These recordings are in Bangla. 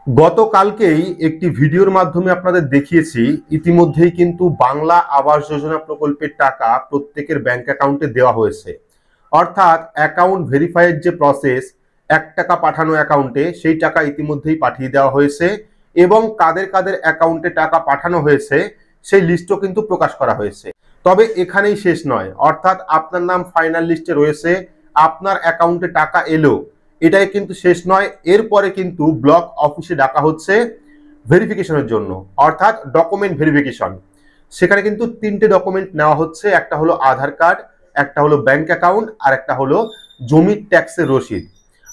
গতকালকেই একটি ভিডিওর মাধ্যমে আপনাদের দেখিয়েছি ইতিমধ্যেই কিন্তু বাংলা আবাস যোজনা প্রকল্পের টাকা প্রত্যেকের ব্যাংক অ্যাকাউন্টে দেওয়া হয়েছে। অর্থাৎ অ্যাকাউন্ট ভেরিফাইয়ের যে প্রসেস, 1 টাকা পাঠানো অ্যাকাউন্টে সেই টাকা ইতিমধ্যেই পাঠিয়ে দেওয়া হয়েছে এবং কাদের কাদের অ্যাকাউন্টে টাকা পাঠানো হয়েছে সেই লিস্টও কিন্তু প্রকাশ করা হয়েছে। তবে এখানেই শেষ নয়, অর্থাৎ আপনার নাম ফাইনাল লিস্টে রয়েছে, আপনার অ্যাকাউন্টে টাকা এলো, এটাই কিন্তু শেষ নয়। এরপরে কিন্তু ব্লক অফিসে ডাকা হচ্ছে ভেরিফিকেশনের জন্য, অর্থাৎ ডকুমেন্ট ভেরিফিকেশন। সেখানে কিন্তু 3টে ডকুমেন্ট নেওয়া হচ্ছে, একটা হলো আধার কার্ড, একটা হলো ব্যাংক অ্যাকাউন্ট, আর একটা হলো জমির ট্যাক্সের রসিদ।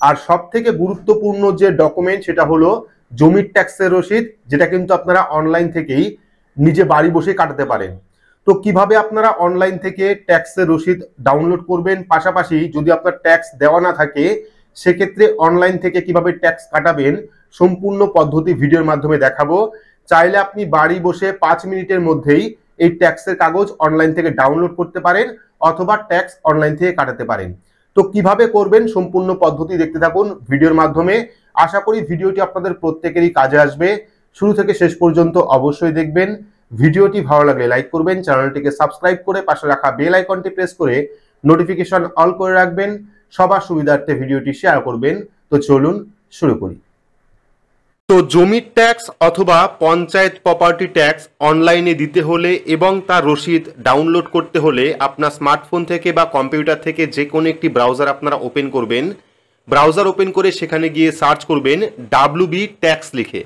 আর সব থেকে গুরুত্বপূর্ণ যে ডকুমেন্ট সেটা হলো জমির ট্যাক্সের রসিদ, যেটা কিন্তু আপনারা অনলাইন থেকেই নিজে বাড়ি বসে কাটাতে পারেন। তো কিভাবে আপনারা অনলাইন থেকে ট্যাক্সের রসিদ ডাউনলোড করবেন, পাশাপাশি যদি আপনার ট্যাক্স দেওয়া না থাকে সেক্ষেত্রে অনলাইন থেকে কিভাবে ট্যাক্স কাটাবেন, সম্পূর্ণ পদ্ধতি ভিডিওর মাধ্যমে দেখাবো। চাইলে আপনি বাড়ি বসে 5 মিনিটের মধ্যেই এই ট্যাক্সের কাগজ অনলাইন থেকে ডাউনলোড করতে পারেন অথবা ট্যাক্স অনলাইন থেকে কাটাতে পারেন। তো কিভাবে করবেন সম্পূর্ণ পদ্ধতি দেখতে থাকুন ভিডিওর মাধ্যমে। আশা করি ভিডিওটি আপনাদের প্রত্যেকেরই কাজে আসবে। শুরু থেকে শেষ পর্যন্ত অবশ্যই দেখবেন। ভিডিওটি ভালো লাগলে লাইক করবেন, চ্যানেলটিকে সাবস্ক্রাইব করে পাশে রাখা বেল আইকনটি প্রেস করে নোটিফিকেশন অল করে রাখবেন। সবার সুবিধার্থে ভিডিওটি শেয়ার করবেন। তো চলুন শুরু করি। তো জমির ট্যাক্স অথবা পঞ্চায়েত প্রপার্টি ট্যাক্স অনলাইনে দিতে হলে এবং তার রসিদ ডাউনলোড করতে হলে আপনার স্মার্টফোন থেকে বা কম্পিউটার থেকে যে কোনো একটি ব্রাউজার আপনারা ওপেন করবেন। ব্রাউজার ওপেন করে সেখানে গিয়ে সার্চ করবেন WB ট্যাক্স লিখে।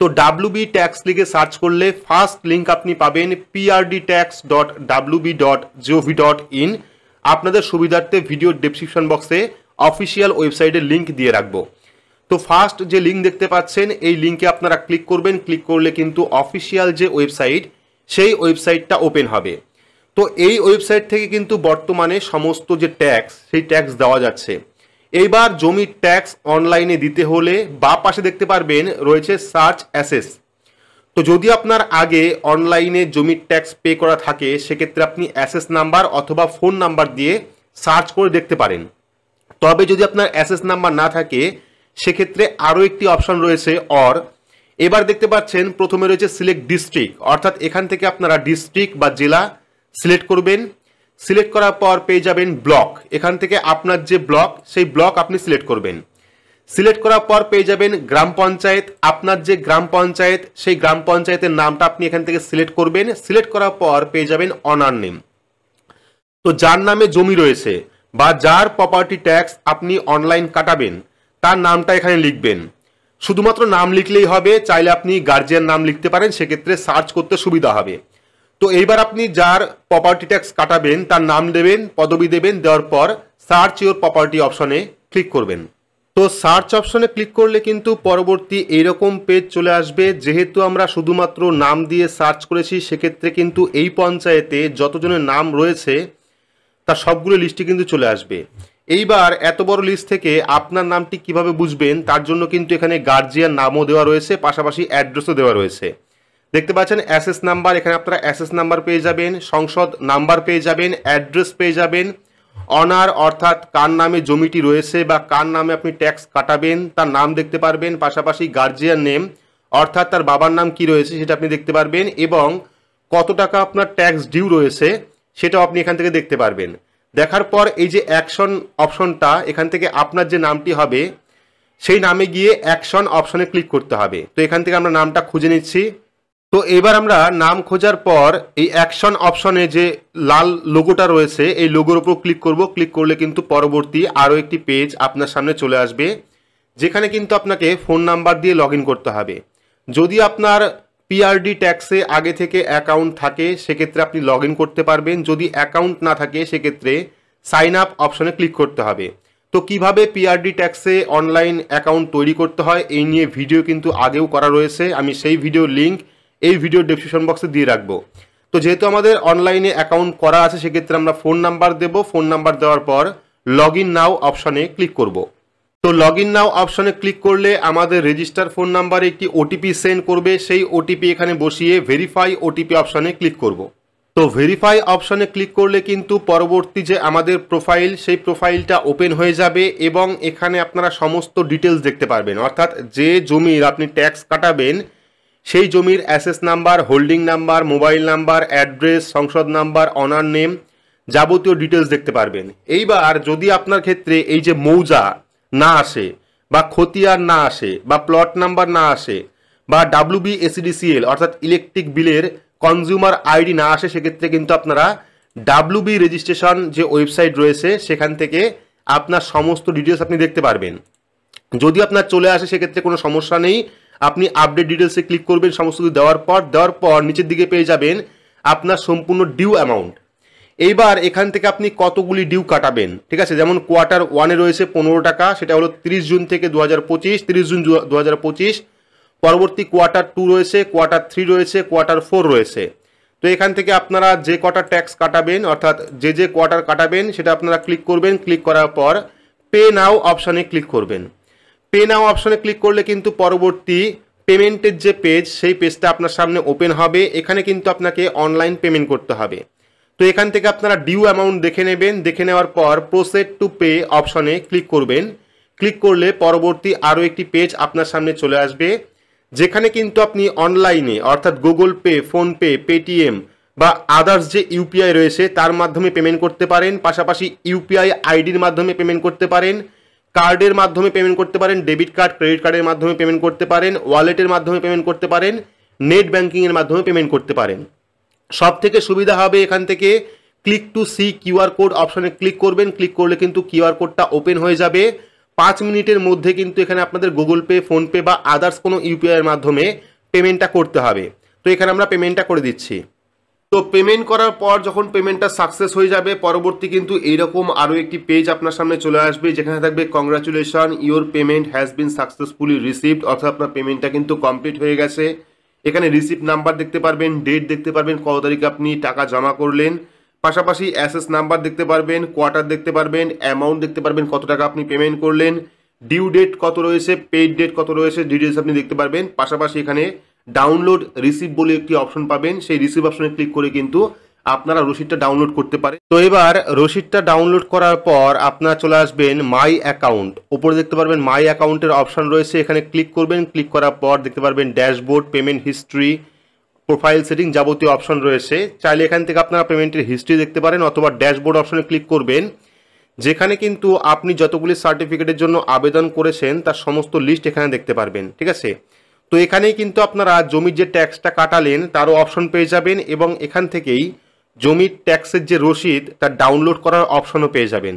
তো WB ট্যাক্স লিখে সার্চ করলে ফার্স্ট লিঙ্ক আপনি পাবেন prdtax.wb.gov.in। আপনাদের সুবিধার্থে ভিডিও ডেসক্রিপশন বক্সে অফিসিয়াল ওয়েবসাইটের লিঙ্ক দিয়ে রাখবো। তো ফার্স্ট যে লিঙ্ক দেখতে পাচ্ছেন এই লিঙ্কে আপনারা ক্লিক করবেন। ক্লিক করলে কিন্তু অফিসিয়াল যে ওয়েবসাইট সেই ওয়েবসাইটটা ওপেন হবে। তো এই ওয়েবসাইট থেকে কিন্তু বর্তমানে সমস্ত যে ট্যাক্স সেই ট্যাক্স দেওয়া যাচ্ছে। এইবার জমির ট্যাক্স অনলাইনে দিতে হলে বা পাশে দেখতে পারবেন রয়েছে সার্চ অ্যাসেস। তো যদি আপনার আগে অনলাইনে জমির ট্যাক্স পে করা থাকে সেক্ষেত্রে আপনি অ্যাসেস নাম্বার অথবা ফোন নাম্বার দিয়ে সার্চ করে দেখতে পারেন। তবে যদি আপনার অ্যাসেস নাম্বার না থাকে সেক্ষেত্রে আরও একটি অপশন রয়েছে অর। এবার দেখতে পাচ্ছেন প্রথমে রয়েছে সিলেক্ট ডিস্ট্রিক্ট, অর্থাৎ এখান থেকে আপনারা ডিস্ট্রিক্ট বা জেলা সিলেক্ট করবেন। সিলেক্ট করার পর পেয়ে যাবেন ব্লক, এখান থেকে আপনার যে ব্লক সেই ব্লক আপনি সিলেক্ট করবেন। সিলেক্ট করার পর পেয়ে যাবেন গ্রাম পঞ্চায়েত, আপনার যে গ্রাম পঞ্চায়েত সেই গ্রাম পঞ্চায়েতের নামটা আপনি এখান থেকে সিলেক্ট করবেন। সিলেক্ট করার পর পেয়ে যাবেন অনার নেম। তো যার নামে জমি রয়েছে বা যার প্রপার্টি ট্যাক্স আপনি অনলাইন কাটাবেন তার নামটা এখানে লিখবেন। শুধুমাত্র নাম লিখলেই হবে, চাইলে আপনি গার্জিয়ান নাম লিখতে পারেন, সেক্ষেত্রে সার্চ করতে সুবিধা হবে। তো এইবার আপনি যার প্রপার্টি ট্যাক্স কাটাবেন তার নাম দেবেন, পদবি দেবেন, দেওয়ার পর সার্চ ইওর প্রপার্টি অপশনে ক্লিক করবেন। তো সার্চ অপশনে ক্লিক করলে কিন্তু পরবর্তী এইরকম পেজ চলে আসবে। যেহেতু আমরা শুধুমাত্র নাম দিয়ে সার্চ করেছি সেক্ষেত্রে কিন্তু এই পঞ্চায়েতে যতজনের নাম রয়েছে তার সবগুলো লিস্টে কিন্তু চলে আসবে। এইবার এত বড় লিস্ট থেকে আপনার নামটি কিভাবে বুঝবেন তার জন্য কিন্তু এখানে গার্জিয়ান নামও দেওয়া রয়েছে, পাশাপাশি অ্যাড্রেসও দেওয়া রয়েছে। দেখতে পাচ্ছেন অ্যাসেস নাম্বার, এখানে আপনারা অ্যাসেস নাম্বার পেয়ে যাবেন, সংসদ নাম্বার পেয়ে যাবেন, অ্যাড্রেস পেয়ে যাবেন, অনার অর্থাৎ কার নামে জমিটি রয়েছে বা কার নামে আপনি ট্যাক্স কাটাবেন তার নাম দেখতে পারবেন, পাশাপাশি গার্জিয়ান নেম অর্থাৎ তার বাবার নাম কি রয়েছে সেটা আপনি দেখতে পারবেন এবং কত টাকা আপনার ট্যাক্স ডিউ রয়েছে সেটাও আপনি এখান থেকে দেখতে পারবেন। দেখার পর এই যে অ্যাকশন অপশনটা, এখান থেকে আপনার যে নামটি হবে সেই নামে গিয়ে অ্যাকশন অপশনে ক্লিক করতে হবে। তো এখান থেকে আমরা নামটা খুঁজে নিচ্ছি। তো এবার আমরা নাম খোঁজার পর এই অ্যাকশন অপশনে যে লাল লোগোটা রয়েছে এই লোগোর উপর ক্লিক করব। ক্লিক করলে কিন্তু পরবর্তী আরও একটি পেজ আপনার সামনে চলে আসবে, যেখানে কিন্তু আপনাকে ফোন নাম্বার দিয়ে লগ ইন করতে হবে। যদি আপনার পিআরডি ট্যাক্সে আগে থেকে অ্যাকাউন্ট থাকে সেক্ষেত্রে আপনি লগ ইন করতে পারবেন। যদি অ্যাকাউন্ট না থাকে সেক্ষেত্রে সাইন আপ অপশনে ক্লিক করতে হবে। তো কিভাবে পিআরডি ট্যাক্সে অনলাইন অ্যাকাউন্ট তৈরি করতে হয় এই নিয়ে ভিডিও কিন্তু আগেও করা রয়েছে, আমি সেই ভিডিওর লিঙ্ক এই ভিডিও ডেসক্রিপশন বক্সে দিয়ে রাখবো। তো যেহেতু আমাদের অনলাইনে অ্যাকাউন্ট করা আছে সেক্ষেত্রে আমরা ফোন নাম্বার দেব। ফোন নাম্বার দেওয়ার পর লগ ইন নাও অপশনে ক্লিক করব। তো লগ ইন নাও অপশনে ক্লিক করলে আমাদের রেজিস্টার ফোন নাম্বারে একটি ওটিপি সেন্ড করবে, সেই ওটিপি এখানে বসিয়ে ভেরিফাই ওটিপি অপশনে ক্লিক করব। তো ভেরিফাই অপশনে ক্লিক করলে কিন্তু পরবর্তী যে আমাদের প্রোফাইল সেই প্রোফাইলটা ওপেন হয়ে যাবে এবং এখানে আপনারা সমস্ত ডিটেলস দেখতে পারবেন, অর্থাৎ যে জমির আপনি ট্যাক্স কাটাবেন সেই জমির assessee number, holding number, mobile number, address, সংসদ নাম্বার, অনার নেম, যাবতীয় ডিটেলস দেখতে পারবেন। এইবার যদি আপনার ক্ষেত্রে এই যে মৌজা না আসে বা খতিয়ান না আসে বা প্লট নাম্বার না আসে বা WBSEDCL অর্থাৎ ইলেকট্রিক বিলের কনজিউমার আইডি না আসে, সেক্ষেত্রে কিন্তু আপনারা WB রেজিস্ট্রেশন যে ওয়েবসাইট রয়েছে সেখান থেকে আপনার সমস্ত ডিটেলস আপনি দেখতে পারবেন। যদি আপনার চলে আসে সেক্ষেত্রে কোনো সমস্যা নেই, আপনি আপডেট ডিটেলসে ক্লিক করবেন, সমস্ত কিছু দেওয়ার পর নিচের দিকে পেয়ে যাবেন আপনার সম্পূর্ণ ডিউ অ্যামাউন্ট। এইবার এখান থেকে আপনি কতগুলি ডিউ কাটাবেন, ঠিক আছে। যেমন কোয়ার্টার 1-এ রয়েছে 15 টাকা, সেটা হলো 30 জুন থেকে 2025, 30 জুন 2025। পরবর্তী কোয়ার্টার 2 রয়েছে, কোয়ার্টার 3 রয়েছে, কোয়ার্টার 4 রয়েছে। তো এখান থেকে আপনারা যে কটা ট্যাক্স কাটাবেন অর্থাৎ যে কোয়ার্টার কাটাবেন সেটা আপনারা ক্লিক করবেন। ক্লিক করার পর পে নাও অপশানে ক্লিক করবেন। পে নাও অপশানে ক্লিক করলে কিন্তু পরবর্তী পেমেন্টের যে পেজ সেই পেজটা আপনার সামনে ওপেন হবে। এখানে কিন্তু আপনাকে অনলাইন পেমেন্ট করতে হবে। তো এখান থেকে আপনারা ডিউ অ্যামাউন্ট দেখে নেবেন। দেখে নেওয়ার পর প্রসিড টু পে অপশানে ক্লিক করবেন। ক্লিক করলে পরবর্তী আরও একটি পেজ আপনার সামনে চলে আসবে, যেখানে কিন্তু আপনি অনলাইনে অর্থাৎ গুগল পে, ফোনপে, পেটিএম বা আদার্স যে ইউপিআই রয়েছে তার মাধ্যমে পেমেন্ট করতে পারেন। পাশাপাশি ইউপিআই আইডির মাধ্যমে পেমেন্ট করতে পারেন, কার্ডের মাধ্যমে পেমেন্ট করতে পারেন, ডেবিট কার্ড, ক্রেডিট কার্ডের মাধ্যমে পেমেন্ট করতে পারেন, ওয়ালেটের মাধ্যমে পেমেন্ট করতে পারেন, নেট ব্যাঙ্কিংয়ের মাধ্যমে পেমেন্ট করতে পারেন। সব থেকে সুবিধা হবে এখান থেকে click to see QR code অপশানে ক্লিক করবেন। ক্লিক করলে কিন্তু কিউআর কোডটা ওপেন হয়ে যাবে। 5 মিনিটের মধ্যে কিন্তু এখানে আপনাদের গুগল পে, ফোনপে বা আদার্স কোনো ইউপিআইয়ের মাধ্যমে পেমেন্টটা করতে হবে। তো এখানে আমরা পেমেন্টটা করে দিচ্ছি। তো পেমেন্ট করার পর যখন পেমেন্টটা সাকসেস হয়ে যাবে, পরবর্তী কিন্তু এইরকম আরও একটি পেজ আপনার সামনে চলে আসবে, যেখানে থাকবে congratulation, your payment has been successfully received, অর্থাৎ আপনার পেমেন্টটা কিন্তু কমপ্লিট হয়ে গেছে। এখানে রিসিপ্ট নাম্বার দেখতে পারবেন, ডেট দেখতে পারবেন কত তারিখে আপনি টাকা জমা করলেন, পাশাপাশি অ্যাসেস নাম্বার দেখতে পারবেন, কোয়ার্টার দেখতে পারবেন, অ্যামাউন্ট দেখতে পারবেন কত টাকা আপনি পেমেন্ট করলেন, ডিউ ডেট কত রয়েছে, পেইড ডেট কত রয়েছে, ডিটেলস আপনি দেখতে পারবেন। পাশাপাশি এখানে ডাউনলোড রিসিপ্ট বলে একটি অপশন পাবেন, সেই রিসিপ্ট অপশনে ক্লিক করে কিন্তু আপনারা রসিদটা ডাউনলোড করতে পারেন। তো এবার রসিদটা ডাউনলোড করার পর আপনারা চলে আসবেন মাই অ্যাকাউন্ট। উপরে দেখতে পারবেন মাই অ্যাকাউন্টের অপশন রয়েছে, এখানে ক্লিক করবেন। ক্লিক করার পর দেখতে পারবেন dashboard, payment history, profile setting যাবতীয় অপশন রয়েছে। চাইলে এখান থেকে আপনারা পেমেন্টের হিস্ট্রি দেখতে পারেন অথবা ড্যাশবোর্ড অপশনে ক্লিক করবেন, যেখানে কিন্তু আপনি যতগুলি সার্টিফিকেটের জন্য আবেদন করেছেন তার সমস্ত লিস্ট এখানে দেখতে পারবেন, ঠিক আছে। তো এখানেই কিন্তু আপনারা জমির যে ট্যাক্সটা কাটালেন তারও অপশন পেয়ে যাবেন এবং এখান থেকেই জমির ট্যাক্সের যে রসিদ তার ডাউনলোড করার অপশনও পেয়ে যাবেন।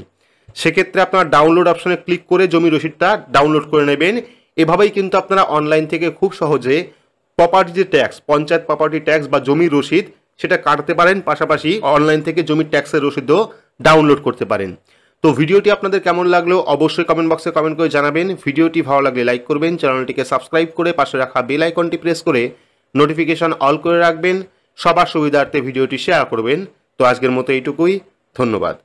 সেক্ষেত্রে আপনারা ডাউনলোড অপশনে ক্লিক করে জমির রসিদটা ডাউনলোড করে নেবেন। এভাবেই কিন্তু আপনারা অনলাইন থেকে খুব সহজে প্রপার্টি যে ট্যাক্স, পঞ্চায়েত প্রপার্টি ট্যাক্স বা জমির রসিদ সেটা কাটতে পারেন। পাশাপাশি অনলাইন থেকে জমির ট্যাক্সের রসিদও ডাউনলোড করতে পারেন। তো ভিডিওটি আপনাদের কেমন লাগলো অবশ্যই কমেন্ট বক্সে কমেন্ট করে জানাবেন। ভিডিওটি ভালো লাগলে লাইক করবেন, চ্যানেলটিকে সাবস্ক্রাইব করে পাশে রাখা বেল আইকনটি প্রেস করে নোটিফিকেশন অল করে রাখবেন। সবার সুবিধার্থে ভিডিওটি শেয়ার করবেন। তো আজকের মতো এইটুকুই, ধন্যবাদ।